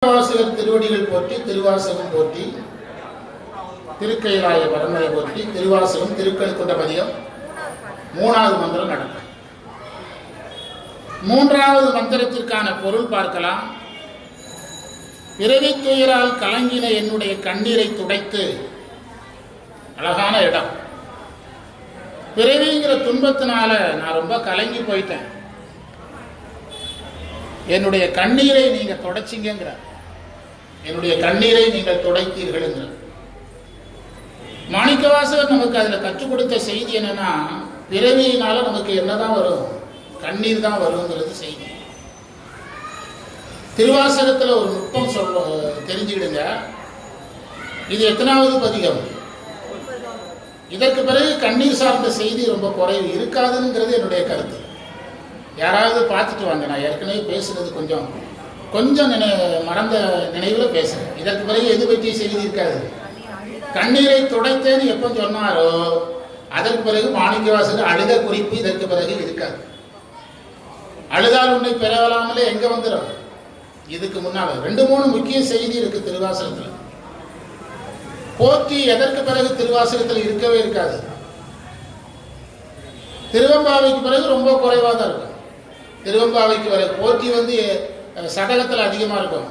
திருவாசகர் திருவடிகள் போற்றி, திருவாசகம் போற்றி, திருக்கைலாய பரம்பரை போற்றி, திருவாசகம் திருக்கழுக்குன்ற பதிகம். மூணாவது மந்திரம் நடக்கும். மூன்றாவது மந்திரத்திற்கான பொருள் பார்க்கலாம். பிறவி துயரால் கலங்கின என்னுடைய கண்ணீரை துடைத்து, அழகான இடம். பிறவிங்கிற துன்பத்தினால நான் ரொம்ப கலங்கி போயிட்டேன், என்னுடைய கண்ணீரை நீங்க தொடச்சிங்கிற, என்னுடைய கண்ணீரை நீங்கள் துடைத்தீர்கள் என்கிற மாணிக்கவாசகர் நமக்கு அதுல கற்றுக் கொடுத்த செய்தி என்னன்னா, பிறவியினால நமக்கு என்னதான் வரும்? கண்ணீர் தான் வருங்கிறது செய்தி. திருவாசகத்துல ஒரு நுட்பம் தெரிஞ்சுக்கிடுங்க. இது எத்தனாவது பதிகம்? இதற்கு பிறகு கண்ணீர் சார்ந்த செய்தி ரொம்ப குறைவு இருக்காதுங்கிறது என்னுடைய கருத்து. யாராவது பார்த்துட்டு வாங்க, நான் ஏற்கனவே பேசுறது கொஞ்சம் மறந்த நினைவில் பேசுறேன். இதற்கு பிறகு எது பற்றி செய்தி இருக்காது. கண்ணீரை துடைத்தேன்னு எப்போ சொன்னாரோ அதற்கு பிறகு மாணிக்கவாசகர் அழுத குறிப்பு இதற்கு பிறகு இருக்காது. அழுதால் உன்னை பெறவலாமலே எங்க வந்துடும்? இதுக்கு முன்னால 2-3 முக்கிய செய்தி இருக்கு திருவாசகத்தில். போற்றி எதற்கு பிறகு திருவாசகத்தில் இருக்கவே இருக்காது. திருவெம்பாவைக்கு பிறகு ரொம்ப குறைவாக தான் இருக்கும். திருவெம்பாவைக்கு பிறகு போற்றி சடகத்தில் அதிகமா இருக்கும்.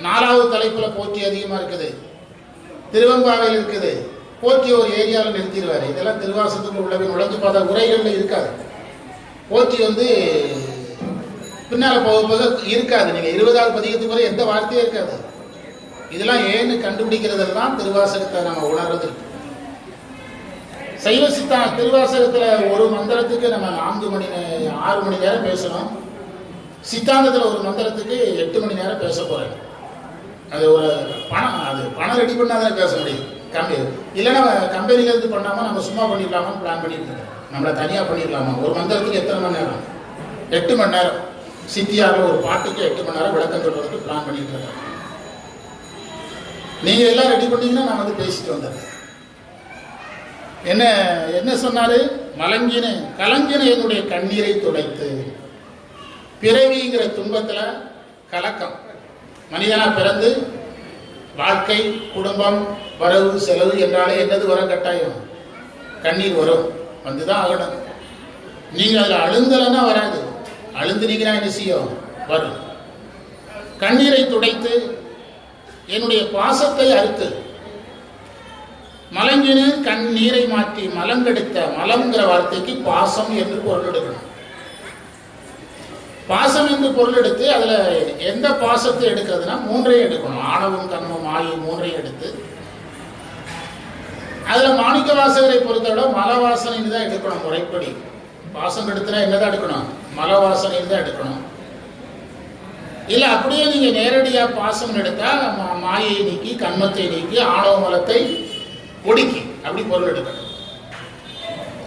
4வது தலைப்புல போற்றி அதிகமா இருக்குது, திருவெம்பாவையில் இருக்குது. போற்றி ஒரு ஏரியாவில் நிறுத்திடுவாரு. இதெல்லாம் திருவாசகத்துக்கு உள்ளவே நுழைஞ்சு பார்த்தா உரைகள்ல இருக்காது. போற்றி பின்னால போக போக இருக்காது. நீங்க 20வது பதிகத்துக்கு பிறகு எந்த வார்த்தையும் இருக்காது. இதெல்லாம் ஏன்னு கண்டுபிடிக்கிறதெல்லாம் திருவாசகத்தை நம்ம உணர்றது. சைவ திருவாசகத்துல ஒரு மந்திரத்துக்கு நம்ம 6 மணி நேரம் பேசணும். சித்தாந்தத்துல ஒரு மந்திரத்துக்கு 8 மணி நேரம் பேச போறேன். அது ஒரு பணம் ரெடி பண்ணாதான் பேச முடியும். இல்லைன்னா கம்பெனில இருந்து பண்ணாம நம்ம சும்மா பண்ணிடலாமா பிளான் பண்ணிட்டு இருக்கோம். நம்மள தனியா பண்ணிடலாமா? ஒரு மந்திரத்துக்கு எத்தனை மணி நேரம்? 8 மணி நேரம். சித்தியாரில் ஒரு பாட்டுக்கு 8 மணி நேரம் விளக்கம் சொல்றதுக்கு பிளான் பண்ணிட்டு இருக்கேன். நீங்க எல்லாம் ரெடி பண்ணீங்கன்னா நான் பேசிட்டு வந்துடுறேன். என்ன சொன்னாரு? கலங்கின என்னுடைய கண்ணீரை துடைத்து. பிறவிங்கிற துன்பத்துல கலக்கம். மனிதனா பிறந்து வாழ்க்கை, குடும்பம், வரவு செலவு என்றாலே என்னது வர கட்டாயம்? கண்ணீர் வரும், வந்துதான் ஆகணும். நீங்க அதுல அழுந்தலன்னா வராது. அழுந்துனீங்கன்னா என்ன செய்யும்? வரும். கண்ணீரை துடைத்து என்னுடைய பாசத்தை அறுத்து, மலங்கின கண்ணீரை மாற்றி மலங்கெடுத்த. மலம்ங்கிற வார்த்தைக்கு பாசம் என்று பொருள் எடுக்கணும். பாசம் என்று பொருள் எடுத்து அதுல எந்த பாசத்தை எடுக்கிறதுனா 3ஐயும் எடுக்கணும். ஆணவம், கர்மம், மாயை 3ஐயும் எடுத்து அதுல மாணிக்கவாசகரை பொறுத்தவிட மலவாசனை தான் எடுக்கணும். முறைப்படி பாசம் எடுத்துனா என்னதான் எடுக்கணும்? மலவாசனை தான் எடுக்கணும். இல்ல அப்படியே நீங்க நேரடியா பாசம் எடுத்தா மாயை நீக்கி, கண்மத்தை நீக்கி, ஆணவ மலத்தை ஒடுக்கி அப்படி பொருள் எடுக்கணும்.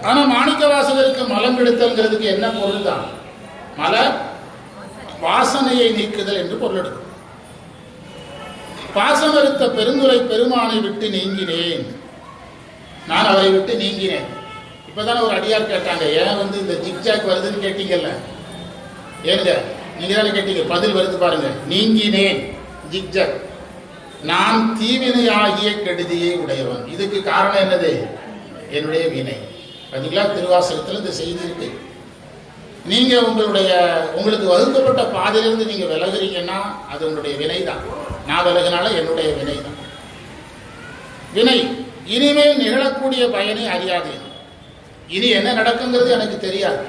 ஆனா மாணிக்கவாசகருக்கு மலம் எடுத்தல்ங்கிறதுக்கு என்ன பொருள் தான்? மல வாசனையை நீக்குதல் என்று பொருள் எடுக்கும். பாசம் எடுத்த பெருந்துரை பெருமானை விட்டு நீங்கினேன், நான் அவரை விட்டு நீங்கினேன். இப்பதானே ஒரு அடியார் கேட்டாங்க, ஏன் இந்த ஜிக்ஜாக் வருதுன்னு கேட்டீங்கல்ல? ஏங்க நீங்க தானே கேட்டீங்க, பதில் வருது பாருங்க. நீங்கினேன் ஜிக்ஜாக், நான் தீவினையாகிய கெடுதியை உடையவன். இதுக்கு காரணம் என்னது? என்னுடைய வினை. பார்த்தீங்களா? திருவாசகத்தில் இந்த செய்தி இருக்கு. நீங்க உங்களுக்கு வகுக்கப்பட்ட பாதையிலிருந்து நீங்க விலகுறீங்கன்னா அது உங்களுடைய வினை தான். நான் விலகினால என்னுடைய வினை தான். வினை இனிமேல் நிகழக்கூடிய பயனை அறியாது. இனி என்ன நடக்குங்கிறது எனக்கு தெரியாது.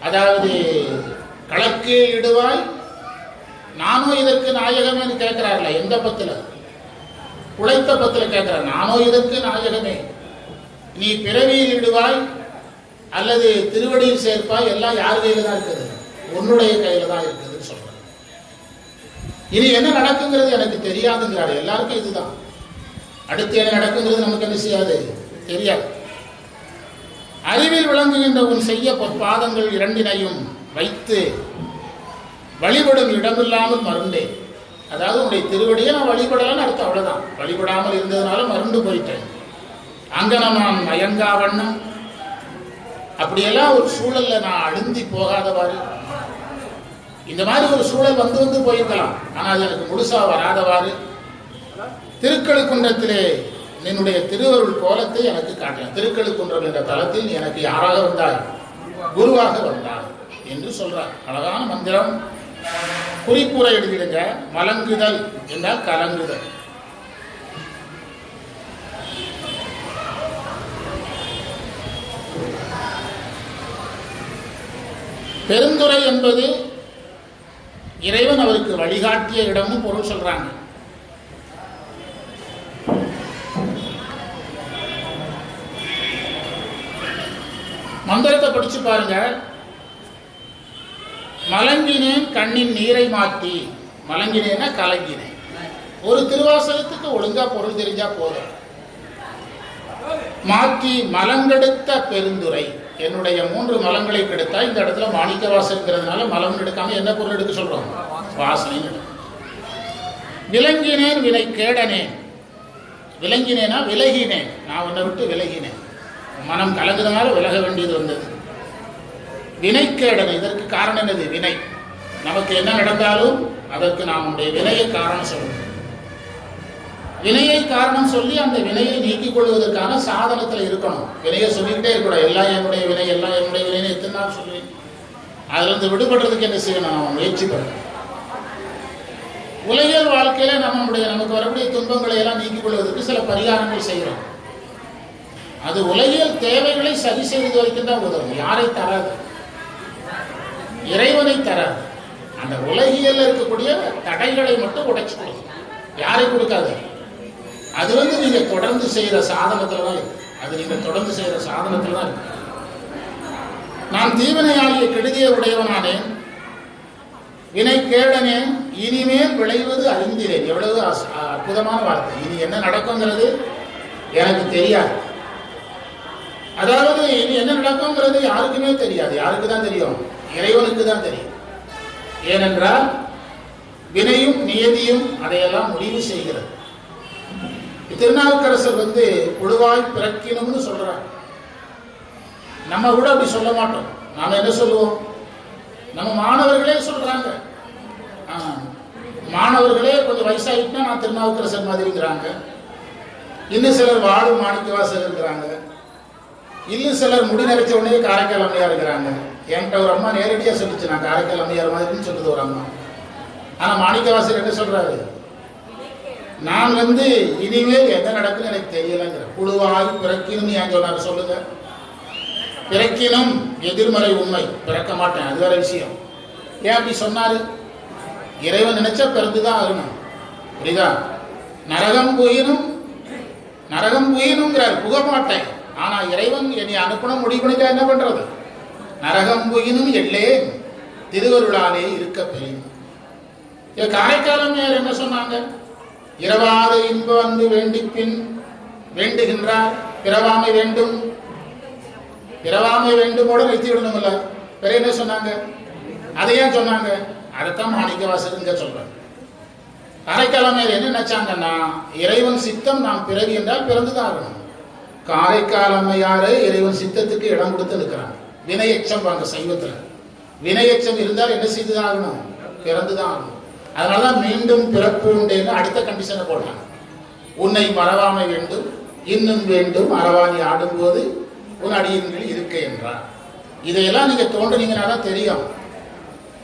அதாவது களக்கே இடுவாய், நானோ இதற்கு நாயகமே கேட்கிறார்ல. எந்த பத்துல? உழைத்த பத்துல கேட்கிறார். நானோ இதற்கு நாயகமே, நீ பிறவியில் இடுவாய் அல்லது திருவடியில் சேர்ப்பாய், எல்லாம் யார் கையில தான் இருக்குது? உன்னுடைய கையில தான் இருக்குதுன்னு சொல்ற. இனி என்ன நடக்குங்கிறது எனக்கு தெரியாதுங்கிறாரு. எல்லாருக்கும் இதுதான். அடுத்து என்ன நடக்குங்கிறது நமக்கு என்ன செய்யாது? தெரியாது. அறிவில் விளங்குகின்ற உன் செய்ய பொற்பாதங்கள் 2ஐயும் வைத்து வழிபடும் இடமில்லாமல் மருண்டேன். அதாவது உன்னுடைய திருவடியை நான் வழிபடலான்னு அர்த்தம். அவ்வளவுதான். வழிபடாமல் இருந்ததுனால மருண்டு போயிட்டேன். அங்கனமான் மயங்கா வண்ணம், அப்படியெல்லாம் ஒரு சூழல்ல நான் அழுந்தி போகாதவாறு இந்த மாதிரி ஒரு சூழல் வந்து போயிருக்கலாம். ஆனால் அது எனக்கு முழுசா வராதவாறு திருக்கழுக்குன்றத்திலே என்னுடைய திருவருள் கோலத்தை எனக்கு காட்டலாம். திருக்கழுக்குன்றம் என்ற தலத்தில் எனக்கு யாராக வந்தாய்? குருவாக வந்தாய் என்று சொல்றார். அழகான மந்திரம். குறிப்புரை எழுதிடுங்க. மலங்குதல் என்றால் கலங்குதல். பெருந்துறை என்பது இறைவன் அவருக்கு வழிகாட்டிய இடமும் பொருள் சொல்றாங்க. மந்திரத்தை படிச்சு பாருங்க. மலங்கினேன் கண்ணின் நீரை மாற்றி, மலங்கினேன்னா கலங்கினேன். ஒரு திருவாசகத்துக்கு ஒழுங்கா பொருள் தெரிஞ்சா போதும். மாற்றி மலங்கெடுத்த பெருந்துரை, என்னுடைய 3 மலங்களை கெடுத்தா. இந்த இடத்துல மாணிக்க வாசல்ங்கிறதுனால மலம் எடுக்காம என்ன பொருள் எடுக்க சொல்றோம்? வாசனை. விலங்கினேன் வினை கேடனேன். விலங்கினேனா விலகினேன், நான் உன்னை விட்டு விலகினேன். மனம் கலங்குறதுனால விலக வேண்டியது வந்தது. வினைக்கேடனை, இதற்கு காரணம் என்னது? வினை. நமக்கு என்ன நடந்தாலும் அதற்கு நாம் நம்முடைய வினையை காரணம் சொல்லணும். வினையை காரணம் சொல்லி அந்த வினையை நீக்கிக் கொள்வதற்கான சாதனத்தில் இருக்கணும். வினையை சொல்லிக்கிட்டே இருக்கக்கூடாது. எல்லாம் என்னுடைய வினை, எல்லாம் என்னுடைய வினைன்னு எத்தனை நாள் சொல்லுவேன்? அதிலிருந்து விடுபடுறதுக்கு என்ன செய்யணும்? நம்ம முயற்சி பண்ணணும். உலகியல் வாழ்க்கையில நமக்கு வரக்கூடிய துன்பங்களை எல்லாம் நீக்கிக் கொள்வதற்கு சில பரிகாரங்கள் செய்கிறோம். அது உலகியல் தேவைகளை சரி செய்து வரைக்கும் தான் உதவும். யாரை தராது? இறைவனை தராது. அந்த உலகியல் இருக்கக்கூடிய தடைகளை மட்டும் உடைச்சு கொடுக்கும். யாரை கொடுக்காது? அது நீங்க தொடர்ந்து செய்யற சாதனத்துல தான் இருக்கு. அது நீங்க தொடர்ந்து செய்யற சாதனத்துல தான் இருக்கு. நான் தீவினையாகிய கெடுதிய உடையவனானேன், வினை கேடனேன், இனிமேல் விளைவது அறிந்தினேன். எவ்வளவு அற்புதமான வார்த்தை. இனி என்ன நடக்குங்கிறது எனக்கு தெரியாது. அதாவது இனி என்ன நடக்குங்கிறது யாருக்குமே தெரியாது. யாருக்கு தான் தெரியும்? இறைவனுக்கு தான் தெரியும். ஏனென்றால் வினையும் நியதியும் அதையெல்லாம் முடிவு செய்கிறது. திருநாவுக்கரசர் புழுவாய் பிறக்கினும்னு சொல்றார். நம்ம கூட அப்படி சொல்ல மாட்டோம். நாம என்ன சொல்லுவோம்? நம்ம மாணவர்களே சொல்றாங்க. மாணவர்களே கொஞ்சம் வயசாகிட்டுனா நான் திருநாவுக்கரசர் மாதிரிங்கிறாங்க. இன்னும் சிலர் வாழும் மாணிக்கவாசகர் இருக்கிறாங்க. இன்னும் சிலர் முடி நிறைச்ச உடனே காரைக்கால் அம்மையார் இருக்கிறாங்க. என்கிட்ட ஒரு அம்மா நேரடியாக சொல்லிச்சு, நான் காரைக்கால் அம்மையார் மாதிரின்னு சொல்லுது ஒரு அம்மா. ஆனா மாணிக்கவாசகர் என்ன சொல்றாரு? நான் இனிமேல் என்ன நடக்குன்னு எனக்கு தெரியலங்கிற. புழுவாய் பிறக்கினும் ஏன் சொன்னார் சொல்லுங்க? பிறக்கினும் எதிர்மறை உண்மை, பிறக்க மாட்டேன், அது வேற விஷயம். ஏன் அப்படி சொன்னாரு? இறைவன் நினைச்சா பிறந்துதான் ஆகணும். புரியுதா? நரகம் புயினுங்கிறார், புக மாட்டேன். ஆனா இறைவன் என்னை அனுப்பணும் முடிவு பண்ணிட்டா என்ன பண்றது? நரகம் புயினும் எல்லே திருவருளாலே இருக்க பெரியும். காரைக்காலம் என்ன சொன்னாங்க? இரவாத இன்ப வேண்டிப்பின் வேண்டுகின்றார் பிறவாமை வேண்டும். பிறவாமை வேண்டுமோட நிறுத்தி விடணும்ல. பிற என்ன சொன்னாங்க? அதையே சொன்னாங்க. அதைத்தான் மாணிக்கவாசகங்க சொல்றாங்க. காரைக்காலமையர் என்ன நினைச்சாங்கன்னா, இறைவன் சித்தம் நாம் பிறவி என்றால் பிறந்துதான் ஆகணும். காரைக்காலமையாரு இறைவன் சித்தத்துக்கு இடம் கொடுத்து இருக்கிறாங்க. வினையச்சம் வாங்க சைவத்துல. வினையச்சம் இருந்தால் என்ன செய்துதான் ஆகணும்? பிறந்துதான் ஆகணும். அதனாலதான் மீண்டும் பிறப்பு உண்டேன்னு அடுத்த கண்டிஷனை போட்டாங்க. உன்னை மறவாமை வேண்டும், இன்னும் வேண்டும், அறவாணி ஆடும்போது உன் அடியின்கள் இருக்க என்றார். இதையெல்லாம் நீங்க தோன்றுனீங்கன்னா தான் தெரியும்.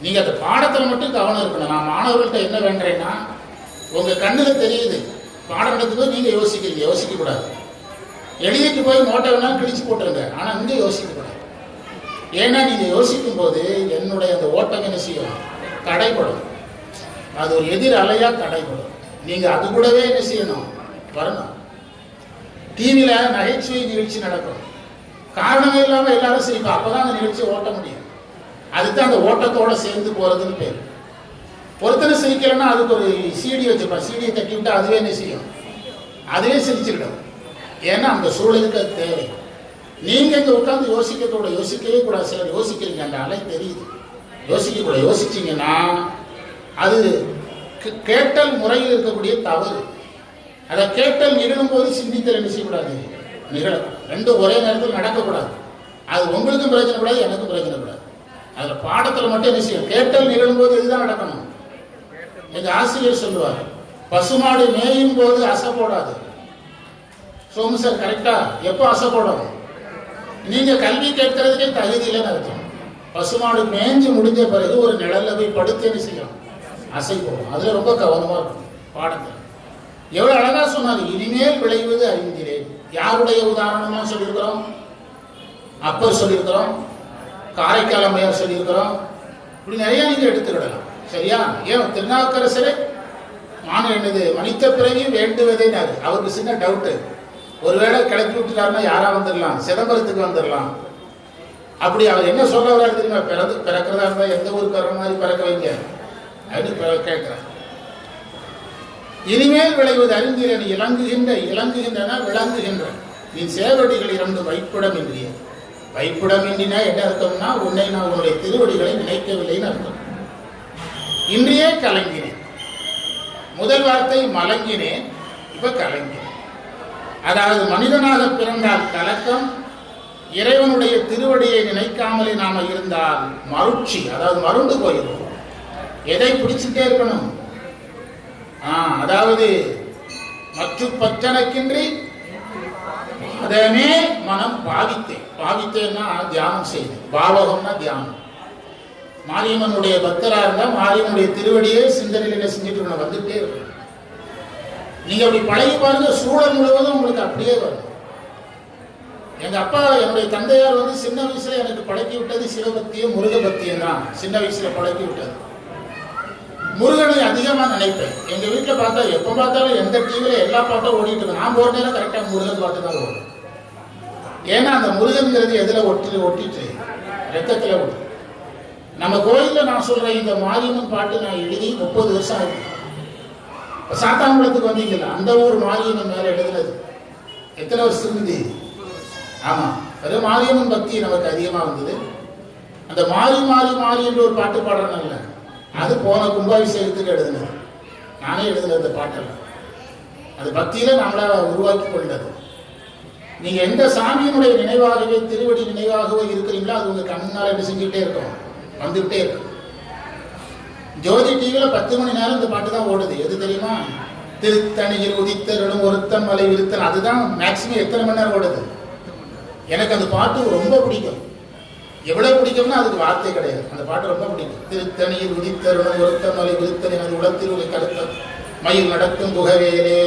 நீங்க அந்த பாடத்துல மட்டும் கவனம் இருக்கணும். நான் மாணவர்கள்ட்ட என்ன வேண்டேன்னா, உங்க கண்ணுல தெரியுது பாடம் நடத்தும்போது நீங்க யோசிக்கிறீங்க, யோசிக்க கூடாது. எழுதிட்டு போய் நோட்டை வேணாலும் கிழிச்சு போட்டுருங்க, ஆனா நீங்க யோசிக்க கூடாது. ஏன்னா நீங்க யோசிக்கும் போது என்னுடைய அந்த ஓட்டம் என்ன செய்யும்? தடைப்படும். அது ஒரு எதிர் அலையா தடைப்படும். நீங்க அது கூடவே என்ன செய்யணும்? வரணும். டிவியில நகைச்சுவை நிகழ்ச்சி நடக்கும். காரணமே இல்லாம எல்லாரும் சிரிப்பா. அப்பதான் அந்த நிகழ்ச்சியை ஓட்ட முடியும். அதுதான் அந்த ஓட்டத்தோட சேர்ந்து போறதுன்னு பேர். ஒருத்தனை சிரிக்கலன்னா அதுக்கு ஒரு சீடி வச்சிருப்பான். சீடியை தட்டி விட்டு அதுவே என்ன செய்யும்? அதுவே சிரிச்சுக்கிடும். ஏன்னா அந்த சூழலுக்கு அது தேவை. நீங்க இங்க உட்காந்து யோசிக்கவே கூடாது. சிலர் யோசிக்கிறீங்க, அந்த அலை தெரியுது. யோசிக்க கூட யோசிச்சீங்கன்னா அது கேட்டல் முறையில் இருக்கக்கூடிய தவறு. அதை கேட்டல் நிகழும் போது சிந்தித்தல் என்ன செய்யக்கூடாது? நிகழும். ரெண்டும் ஒரே நேரத்தில் நடக்கக்கூடாது. அது உங்களுக்கும் பிரயோஜனப்படாது, எனக்கும் பிரயோஜனப்படாது. அதுல பாடத்துல மட்டும் என்ன செய்யும், கேட்டல் நிகழும் போது இதுதான் நடக்கணும். எங்க ஆசிரியர் சொல்லுவார், பசுமாடு மேயும் போது அசை போடாது. சோமு சார் கரெக்டா? எப்போ அசை போடும்? நீங்க கல்வி கேட்கறதுக்கே தகுதி இல்லைன்னு அர்த்தம். பசுமாடு மேய்ஞ்சு முடிஞ்ச பிறகு ஒரு நிழல்ல போய் படுத்து என்ன செய்யும், அசை போடும். அதுல ரொம்ப கவனமா இருக்கும் பாடத்தில். எவ்வளவு அழகா சொன்னாரு, இனிமேல் விளைவது அறிந்திரேன். யாருடைய உதாரணமா சொல்லியிருக்கிறோம்? அப்பர் சொல்லியிருக்கிறோம், காரைக்கால் அம்மையார் சொல்லியிருக்கிறோம். இப்படி நிறைய நீங்க எடுத்துக்கிடலாம். சரியா? ஏன் திருநாவுக்கரசரே என்னது மனித பிறவியும் வேண்டுவதே அவருக்கு சின்ன டவுட்டு. ஒருவேளை கிளப்பி விட்டுட்டாருன்னா யாரா வந்துடலாம், சிதம்பரத்துக்கு வந்துடலாம். அப்படி அவர் என்ன சொல்ல வர்றாரு தெரியுமா? பிறக்கிறதா இருந்தா எந்த ஊருக்கு வர்ற மாதிரி பிறக்க வைங்க அப்படின்னு கேட்கிறார். இனிமேல் விளைவது அறிந்திரன் இலங்குகின்றன விளங்குகின்ற நீ சேவடிகள் இரண்டு வைப்பிடம் இன்றிய. வைப்பிடம் இன்றினா என்ன அர்த்தம்னா, உன்னை நான் உன்னுடைய திருவடிகளை நினைக்கவில்லைன்னு அர்த்தம். இன்றையே கலங்கினேன். முதல் வார்த்தை மலங்கினேன், இப்ப கலங்கினேன். அதாவது மனிதனாக பிறந்தால் கலக்கம், இறைவனுடைய திருவடியை நினைக்காமலே நாம இருந்தால் மருட்சி, அதாவது மருண்டு போயிடும். எதை பிடிச்சுட்டே இருக்கணும்? அதாவது மற்ற பற்றனக்கின்றி அதனே மனம் பாவித்தேன்னா தியானம் செய்தேன். பாவகம்னா தியானம். மாரியம்மனுடைய பக்தரா இருந்தா மாரியம்மனுடைய திருவடியே சிந்தனையில செஞ்சுட்டு இருக்கணும், வந்துட்டே இருக்கணும். நீங்க அப்படி பழகி பாருங்க, சூழல் முழுவதும் உங்களுக்கு அப்படியே வரும். எங்க அப்பா, என்னுடைய தந்தையார் சின்ன வயசுல எனக்கு பழக்கி விட்டது சிவபக்தியும் முருக பக்தியும் தான். சின்ன வயசுல பழக்கி விட்டது. முருகனை அதிகமா நினைப்பேன். எங்க வீட்டுல பார்த்தா எப்ப பார்த்தாலும் எந்த டிவியில எல்லா பாட்டும் ஓடிட்டு இருக்கு. நான் போற நேரம் கரெக்டா முருகன் பாட்டு தான் ஓடும். ஏன்னா அந்த முருகன்கிறது எதுல ஒட்டிட்டு ரத்தத்துல ஓடும். நம்ம கோயில்ல நான் சொல்றேன், இந்த மாரியம்மன் பாட்டு நான் எழுதி 30 வருஷம் ஆகுது. சாத்தாங்குளத்துக்கு வந்தீங்கல்ல, அந்த ஊர் மாரியம்மன் மேல எழுதுனது எத்தனை வருஷம் இருந்து? ஆமா, அது மாரியம்மன் பக்தி நமக்கு அதிகமா வந்தது. அந்த மாறி மாறி மாறி என்று ஒரு பாட்டு பாடுறேன்ல, அது போன கும்பாபிஷேகத்துக்கு எழுதுனது. நானே எழுதுனது அந்த பாட்டெல்லாம். அது பக்தியில நம்மளா உருவாக்கி கொண்டது. நீங்க எந்த சாமியினுடைய நினைவாகவே திருவடி நினைவாகவோ இருக்கிறீங்களோ அது உங்க கண்ணால் எப்படி செஞ்சுக்கிட்டே இருக்கும், வந்துகிட்டே இருக்கும். ஜோதி டிவியில 10 மணி நேரம் இந்த பாட்டு தான் ஓடுது. எது தெரியுமா? திருத்தணியில் உதித்தருளும் ஒருத்தன் மலை விருத்தன். அதுதான் மேக்சிமம் எத்தனை மணி நேரம் ஓடுது. எனக்கு அந்த பாட்டு ரொம்ப பிடிக்கும். எவ்வளவு பிடிக்கும்னா அதுக்கு வார்த்தை கிடையாது. அந்த பாட்டு ரொம்ப பிடிக்கும். திருத்தணியில் உதித்தருளும் ஒருத்தன் மலை விருத்தன் எனது உலகத்தில் உள்ள கருத்த மயில் நடக்கும் குகவேலே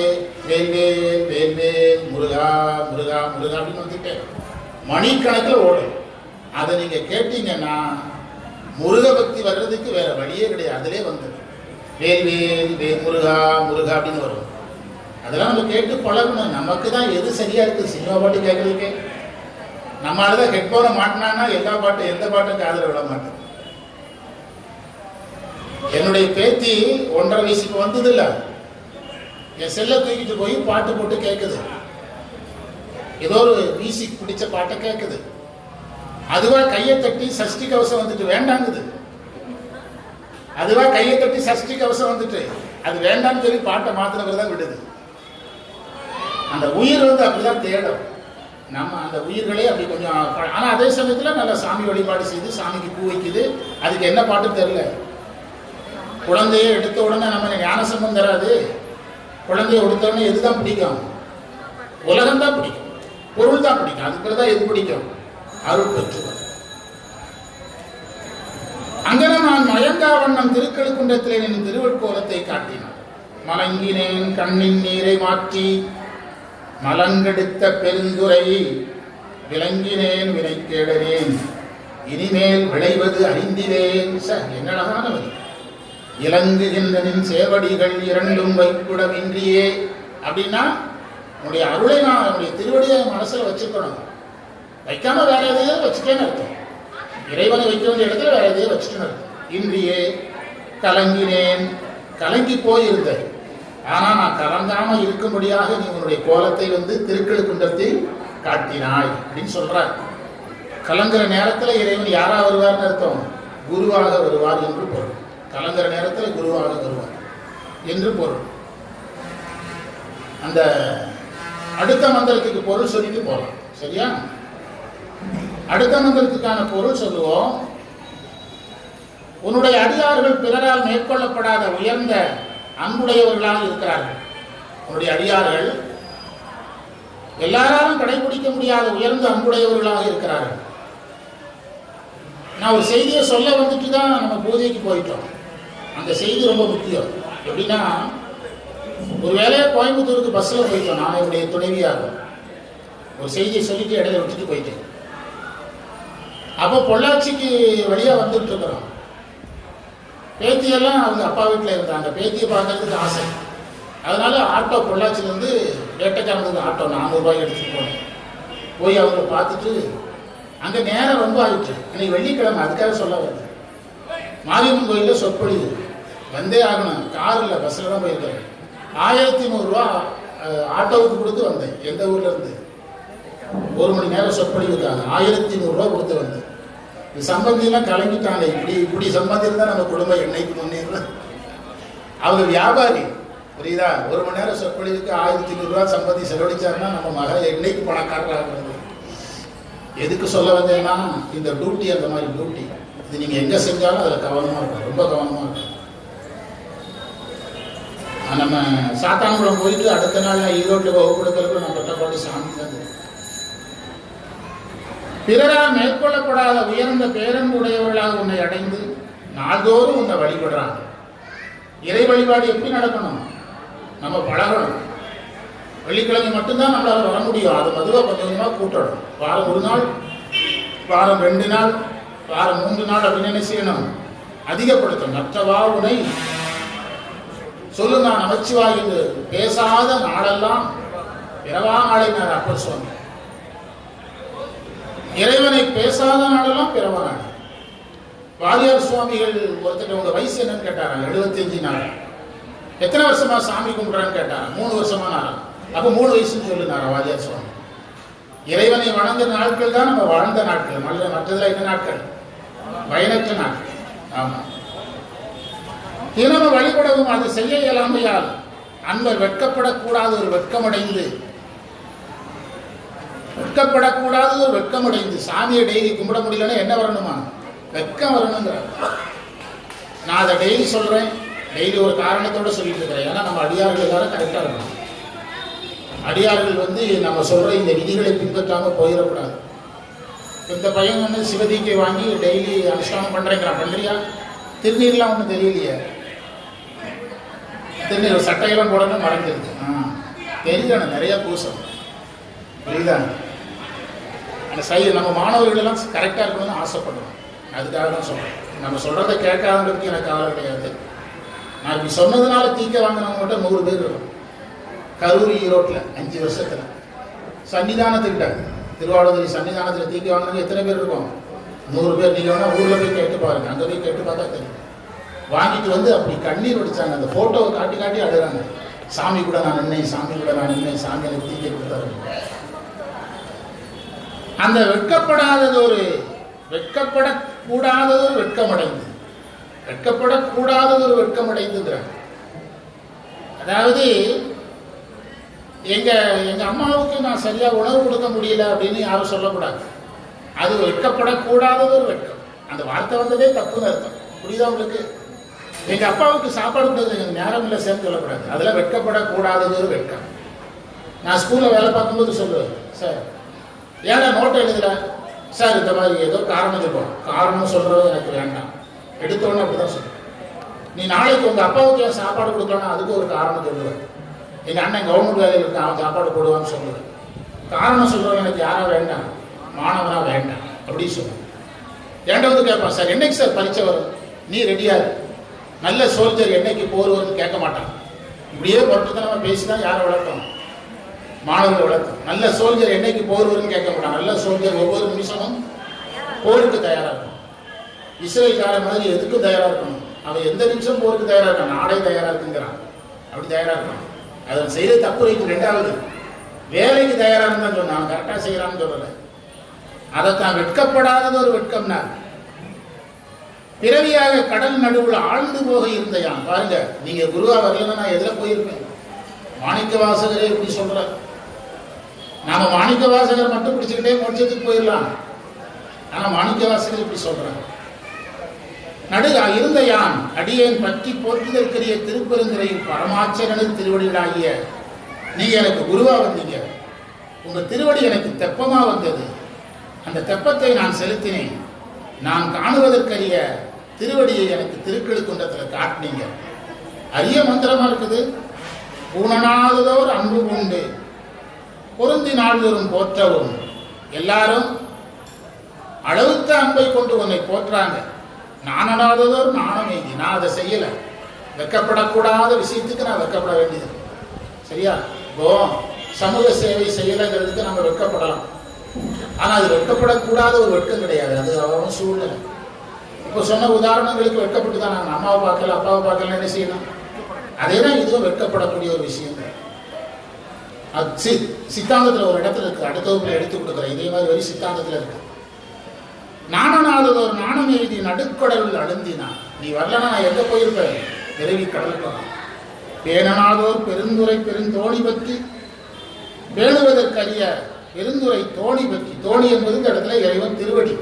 வேல்வேல் வேல்வேல் முருகா முருகா முருகா அப்படின்னு வந்துட்டேன். மணிக்கணக்கில் ஓடும். அதை நீங்க கேட்டீங்கன்னா முருக பக்தி வர்றதுக்கு வேற வழியே கிடையாது. அதிலே வந்துடும். வேல்வேல் வேல் முருகா முருகா அப்படின்னு வரும். அதெல்லாம் நம்ம கேட்டு பழகணும். நமக்கு தான் எது சரியா இருக்கு. சினிமா பாட்டு கேட்கறதுக்கே நம்மளாலதான் ஹெட்போனை மாட்டினான்னா எல்லா பாட்டும் எந்த பாட்டும் காதுல விட மாட்டேன். என்னுடைய பேத்தி 1.5 வயசுக்கு வந்தது இல்ல, என் செல்ல தூக்கிட்டு போய் பாட்டு போட்டு கேட்குது. ஏதோ ஒரு மியூசிக் பிடிச்ச பாட்டை கேட்குது. அதுவா கையை தட்டி சஷ்டி கவசம் வந்துட்டு வேண்டாங்குது. அதுவா கையை தட்டி சஷ்டி கவசம் வந்துட்டு அது வேண்டாம்னு சொல்லி பாட்டை மாத்தினவர்தான் விடுது. அந்த உயிர் அப்படிதான் தேடும். நம்ம அந்த உயிர்களே அப்படி கொஞ்சம். ஆனா அதே சமயத்துல நல்ல சாமி வழிபாடு செய்து சாமிக்கு பூ வைக்குது. அதுக்கு என்ன பாட்டு தெரியல. குழந்தைய எடுத்த உடனே நம்ம ஞானசம்பந்தம் தராது. குழந்தைய எடுத்த உடனே எதுதான் பிடிக்கும்? உலகம் தான் பிடிக்கும், பொருள் தான் பிடிக்கும். அதுக்கு பிறகுதான் எது பிடிக்கும்? அருள் பெற்று. அங்கன நான் மயங்கா வண்ணம் திருக்கழுக்குன்றத்திலே என் திருவட்கோலத்தை காட்டினான். மலங்கினேன் கண்ணின் நீரை மாற்றி மலங்கெடுத்த பெருந்துரை விளங்கினேன் வினைக்கேடனேன் இனிமேல் விளைவது அறிந்தினேன். என்னழகானவர். இலங்குகின்றனின் சேவடிகள் இரண்டும் வைப்புடமின்றியே அப்படின்னா உன்னுடைய அருளை நான் என்னுடைய திருவடியை மனசுல வச்சுக்கணும். வைக்காம வேற எதையும் வச்சுட்டேன்னு அர்த்தம். இறைவனை வைக்க வேண்டிய இடத்துல வேற எதையும் வச்சுட்டேன்னு அர்த்தம். இன்றியே கலங்கினேன், கலங்கி போயிருந்தேன். ஆனா நான் கலங்காம இருக்கும்படியாக நீ உன்னுடைய கோலத்தை திருக்கழுக்குன்றத்தில் காட்டினாய் அப்படின்னு சொல்றார். கலங்குற நேரத்துல இறைவன் யாரா வருவார்னு அர்த்தம்? குருவாக வருவார் என்று பொருள். கலங்குற நேரத்துல குருவாக வருவார் என்று பொருள். அந்த அடுத்த மந்திரத்துக்கு பொருள் சொல்லிட்டு போலாம். சரியா? அடுத்த மந்திரத்துக்கான பொருள் சொல்லுவோம். உன்னுடைய அடியார்கள் பிறரால் மேற்கொள்ளப்படாத உயர்ந்த அன்புடையவர்களாக இருக்கிறார்கள். உன்னுடைய அடியார்கள் எல்லாராலும் கடைபிடிக்க முடியாத உயர்ந்த அன்புடையவர்களாக இருக்கிறார்கள். நான் ஒரு செய்தியை சொல்ல வந்துட்டு தான் நம்ம பூஜைக்கு போயிட்டோம். அந்த செய்தி ரொம்ப முக்கியம். எப்படின்னா, ஒரு வேலையை கோயம்புத்தூருக்கு பஸ்ஸில் போயிட்டோம். நான் என்னுடைய துணைவியாக ஒரு செய்தியை சொல்லிட்டு இடையில விட்டுட்டு போயிட்டேன். அப்போ பொள்ளாச்சிக்கு வழியாக வந்துட்டு இருக்கிறோம். பேத்தியெல்லாம் அவங்க அப்பா வீட்டில் இருந்தாங்க. பேத்தியை பார்க்கறதுக்கு ஆசை. அதனால ஆட்டோ பொள்ளாச்சிலேருந்து வேட்டைக்காரனுக்கு ஆட்டோ 400 ரூபாய் எடுத்துகிட்டு போனேன். போய் அவங்கள பார்த்துட்டு அங்கே நேரம் ரொம்ப ஆகிட்டு. இன்னைக்கு வெள்ளிக்கிழமை, அதுக்காக சொல்ல வருது. மாரியம்மன் கோயிலில் சொற்பொழிவு வந்தே ஆகணும். கார் இல்லை, பஸ்ஸில் தான் போயிருக்காரு. 1100 ரூபா ஆட்டோவுக்கு கொடுத்து வந்தேன். எந்த ஊர்ல இருந்து 1 மணி நேரம் சொற்பொழிவுக்காக 1100 ரூபா கொடுத்து வந்தேன். இந்த சம்பந்தியெல்லாம் கலங்கிட்டாங்க. இப்படி சம்பந்தி இருந்தால் நம்ம குடும்பம் என்னைக்கு முன்னேறலாம். அவங்க வியாபாரி, புரியுதா? 1 மணி நேரம் சொற்பொழிவுக்கு 1100 ரூபா சம்பந்தி செலவழிச்சாருன்னா நம்ம மக என்னைக்கு பணக்காரராக. எதுக்கு சொல்ல வந்தேன்னா, இந்த டியூட்டி அந்த மாதிரி டியூட்டி. இது நீங்கள் எங்கே செஞ்சாலும் அதில் கவனமாக இருக்கும், ரொம்ப கவனமாக இருக்கும். நம்ம சாத்தான்குளம் போயிட்டு அடுத்த நாள் ஈரோட்டில் வகுப்படுத்தலுக்கு நம்ம பட்டப்பாடு சாமி தான். பிறரால் மேற்கொள்ளப்படாத உயர்ந்த பேரன்புடையவர்களாக உன்னை அடைந்து நாள்தோறும் உன்னை வழிபடுறாங்க. இறை வழிபாடு எப்படி நடக்கணும்? நம்ம பழகணும். வெள்ளிக்கிழமை மட்டும்தான் நம்மளால் வர முடியும். அது மதுவாக கொஞ்சம் கொஞ்சமாக கூட்டணும். வாரம் 1 நாள், வாரம் 2 நாள், வாரம் 3 நாள் அப்படின்னு என்ன செய்யணும்? அதிகப்படுத்தணும். மற்றவா உனை சொல்லு நான் நமச்சிவாய் என்று பேசாத நாளெல்லாம் பிறவா நாளினார் அப்பர் சுவாமி. இறைவனை பேசாத நாளெல்லாம் பிறவா நாள். வாரியார் சுவாமிகள் ஒருத்தர் உங்க வயசு என்னன்னு கேட்டாராங்க. 75 நாள். எத்தனை வருஷமா சாமி கும்பிட்றான்னு கேட்டாங்க. 3 வருஷமா நாள். அப்போ 3 வயசுன்னு சொல்லுனாரா வாரியார் சுவாமி. இறைவனை வணங்குற நாட்கள் தான் நம்ம வாழ்ந்த நாட்கள். மற்றதுல என்ன நாட்கள்? பயனற்ற நாட்கள். ஆமா. தினமும் வழிபடவும் அது செய்ய இயலாமையால் அன்பர் வெட்கப்படக்கூடாத ஒரு வெட்கமடைந்து சாமியை டெய்லி கும்பிட முடியலன்னா என்ன வரணுமா? வெட்கம் வரணுங்கிற. நான் அதை டெய்லி சொல்றேன். டெய்லி ஒரு காரணத்தோட சொல்லிட்டு இருக்கிறேன். ஏன்னா நம்ம அடியார்கள் எல்லாரும் கரெக்டா இருக்கணும். அடியார்கள் நம்ம சொல்ற இந்த விதிகளை பின்பற்றாம போயிடக்கூடாது. இந்த பையன் சிவதீக்கை வாங்கி டெய்லி அனுஷ்டானம் பண்றேங்கிறான். பண்றியா? திருநீர்லாம் ஒன்றும் தெரியலையே. திருநீர் சட்டையெல்லாம் போடணும் மறந்துருக்கு. தெரியணும், நிறைய பூசம். புரியுதா? அந்த நம்ம மாணவர்களெல்லாம் கரெக்டாக இருக்கணும்னு ஆசைப்படுறோம். அதுக்காக தான் சொல்கிறேன். நம்ம சொல்கிறத கேட்காதவங்களுக்கு எனக்கு கவலை கிடையாது. நான் இப்படி சொன்னதுனால தீக்க வாங்கினவங்க மட்டும் 100 பேர் இருக்கும். கரூர், ஈரோட்டில் 5 வருஷத்தில் சன்னிதானத்துக்கிட்டாங்க. திருவாவூர் சன்னிதானத்தில் தீக்க வாங்கினவங்க எத்தனை பேர் இருக்கும்? 100 பேர். நீங்கள் வேணால் ஊரில் போய் கேட்டு பாருங்க. அங்கே போய் கேட்டு பார்த்தா தெரியும். வாங்கிட்டு அப்படி கண்ணீர் வடிச்சாங்க. அந்த போட்டோவை காட்டி காட்டி அழுறாங்க. சாமி கூட நான் நின்னேன், சாமி கூட நான் நின்னேன், சாமி எனக்கு தீக்க கொடுத்தாரு. அந்த வெட்கப்படக்கூடாதது ஒரு வெட்கமடைந்துங்கிறாங்க. அதாவது எங்க அம்மாவுக்கு நான் சரியா உணவு கொடுக்க முடியல அப்படின்னு யாரும் சொல்லக்கூடாது. அது வெட்கப்படக்கூடாதது ஒரு வெட்கம். அந்த வார்த்தை வந்ததே தப்புன்னு அர்த்தம். புரியுதா உங்களுக்கு? எங்க அப்பாவுக்கு சாப்பாடு கொடுத்தது எனக்கு நேரம் இல்லை சேர்ந்து சொல்லக்கூடாது. அதெல்லாம் வெட்கப்படக்கூடாதது ஒரு வெட்கம். நான் ஸ்கூல்ல வேலை பார்க்கும்போது சொல்லுவேன், சார் ஏன்னா நோட்டை எழுதல சார், இந்த மாதிரி ஏதோ காரணம் இருக்கும். காரணம் சொல்றது எனக்கு வேண்டாம். எடுத்தோன்னு அப்படிதான் சொல்லுவேன். நீ நாளைக்கு உங்க அப்பாவுக்கு ஏன் சாப்பாடு கொடுக்கணும், அதுக்கு ஒரு காரணம் சொல்லுவேன். எங்க அண்ணன் கவர்மெண்ட் வேலையில் இருக்கான், அவன் சாப்பாடு போடுவான்னு சொல்லுவேன். காரணம் சொல்றவன் எனக்கு யாரா வேண்டாம், மாணவனா வேண்டாம் அப்படின்னு சொல்லுவேன். ஏன்டா கேட்பான், சார் என்னைக்கு சார் பரீட்சை வரும், நீ ரெடியா இரு. நல்ல சோல்ஜர் என்னைக்கு போர் வரும்னு கேட்க மாட்டான். இப்படியே பொறுத்துத்தனமா பேசிதான் யாரை வளர்த்தோம்? மாணவர்கள் வளர்த்தோம். நல்ல சோல்ஜர் என்னைக்கு போர் வரும்னு கேட்க மாட்டான். நல்ல சோல்ஜர் ஒவ்வொரு நிமிஷமும் போருக்கு தயாரா இருக்கும். இஸ்ரேல்கார மாதிரி எதுக்கும் தயாரா இருக்கணும். அவன் எந்த நிமிஷம் போருக்கு தயாரா இருக்கான். நாடே தயாரா இருக்குங்கிறான். அப்படி தயாரா இருக்கான். அதன் செய்த தப்பு வைத்து 2வது வேலைக்கு தயாரா இருந்தான்னு சொன்னான். அவன் கரெக்டா செய்யறான்னு சொல்லல. அதைத்தான் வெட்கப்படாதது ஒரு வெட்கம்னா. பிறவியாக கடல் நடுவில் ஆழ்ந்து போக இருந்தையான். பாருங்க, நீங்க குருவா வரலன்னா நான் எதுல போயிருப்பேன்? மாணிக்க வாசகரே இப்படி சொல்ற. நாம மாணிக்க வாசகர் மட்டும் பிடிச்சுக்கிட்டே மோட்சத்துக்கு போயிடலாம். ஆனா மாணிக்க வாசகர் இப்படி சொல்றாங்க. இருந்த யான் அடியேன் பற்றி போற்றுதற்கரிய திருப்பெருந்துறையில் பரமாச்சரனது திருவடிகளாகிய நீங்க எனக்கு குருவா வந்தீங்க. உங்க திருவடி எனக்கு தெப்பமா வந்தது. அந்த தெப்பத்தை நான் செலுத்தினேன். நான் காணுவதற்கரிய திருவடியை எனக்கு திருக்கெழுக்குன்றத்தில் காட்டினீங்க. அரிய மந்திரமா இருக்குது. பூணனாததோர் அன்பு கொண்டு பொருந்தி நாள்தோறும் போற்றவும். எல்லாரும் அளவுத்த அன்பை கொண்டு உன்னை போற்றாங்க. நானடாததோர் நாணம் எய்தி. நான் அதை செய்யல. வெக்கப்படக்கூடாத விஷயத்துக்கு நான் வெக்கப்பட வேண்டியது. சரியா? இப்போ சமூக சேவை செய்யலைங்கிறதுக்கு நம்ம வெக்கப்படலாம். ஆனா அது வெட்கப்படக்கூடாத ஒரு வெட்கம் கிடையாது. அது அவன் சூழ்நிலை. இப்போ சொன்ன உதாரணங்களுக்கு வெட்கப்பட்டு தான் நாங்கள் அம்மாவை பார்க்கல அப்பாவை பார்க்கல என்ன செய்யணும்? அதேதான் இதுவும் வெட்கப்படக்கூடிய ஒரு விஷயம். அது சித்தாந்தத்தில் ஒரு இடத்துல இருக்கு. அடுத்த வகுப்புல எடுத்து கொடுக்குறேன். இதே மாதிரி வரி சித்தாந்தத்தில் இருக்கு. நாணனாதது ஒரு நாணம் எழுதி நடுக்கடலில் அழுந்தினா. நீ வரலன்னா நான் எங்க போயிருப்பேன்? பிறவி கடல். பேணனாதோர் பெருந்துரை பெருந்தோணி பற்றி பேணுவதற்கரிய பெருந்துரை தோணி பற்றி. தோணி என்பது இந்த இடத்துல இறைவன் திருவடி.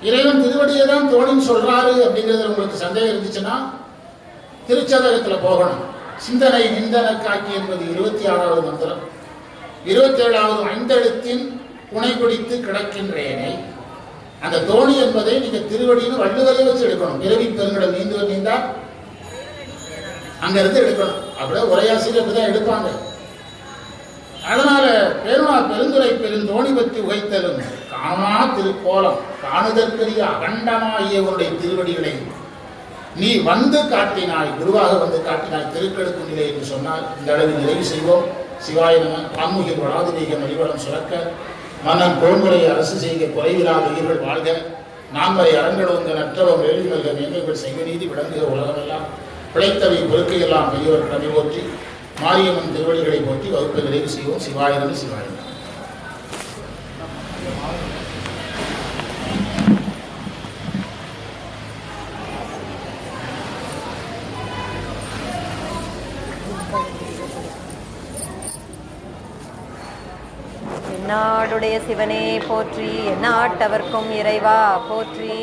இறைவன் திருவடியை தான் தோணின்னு சொல்றாரு அப்படிங்கிறது உங்களுக்கு சந்தேகம் இருந்துச்சுன்னா திருச்சதகத்துல போகணும். சிந்தனை நிந்தன காக்கி என்பது 26வது மந்திரம். 27வது ஐந்தெழுத்தின் புனை பிடித்து கிடக்கின்றேனே. அந்த தோணி என்பதை நீங்க திருவடின்னு வள்ளுவரை வச்சு எடுக்கணும். பிறவி பெருங்கடல் நீந்துவர் நீந்தா அங்க இருந்து எடுக்கணும். அப்படியே உரையாசிரியர் அப்படிதான் எடுப்பாங்க. அதனால பெருந்துரை பெருந்தோணி பற்றி உகைத்தலும் காணா திருக்கோலம் காணுதற்கரிய அகண்டமாகியவருடைய திருவடிகளை நீ வந்து காட்டினாய். குருவாக வந்து காட்டினாய் திருக்கெடுக்குண்டிலே என்று சொன்னால் இந்த அளவில் நிறைவு செய்வோம். சிவாய நம. ஆன்மீக வளாதிரீக மணிவளம் சுரக்க மன்னன் கோன்முறை அரசு செய்க குறைவில்லாத உயிர்கள் வாழ்க. நான்மறை அரங்கடவுங்க நற்றவம் வேள்வி நல்க மேன்மைகள் செய்வ நீதி விளங்குக உலகமெல்லாம் பிழைத்தவை பொறுக்கையெல்லாம் பெரியவர் கடமை போற்றி மாரியம்மன் திருவடிகளை போற்றி வகுப்பை நிறைவு செய்வோம். சிவாயிரம் சிவாயிரம். எந்நாடுடைய சிவனே போற்றி, எந்நாட்டவர்க்கும் இறைவா போற்றி.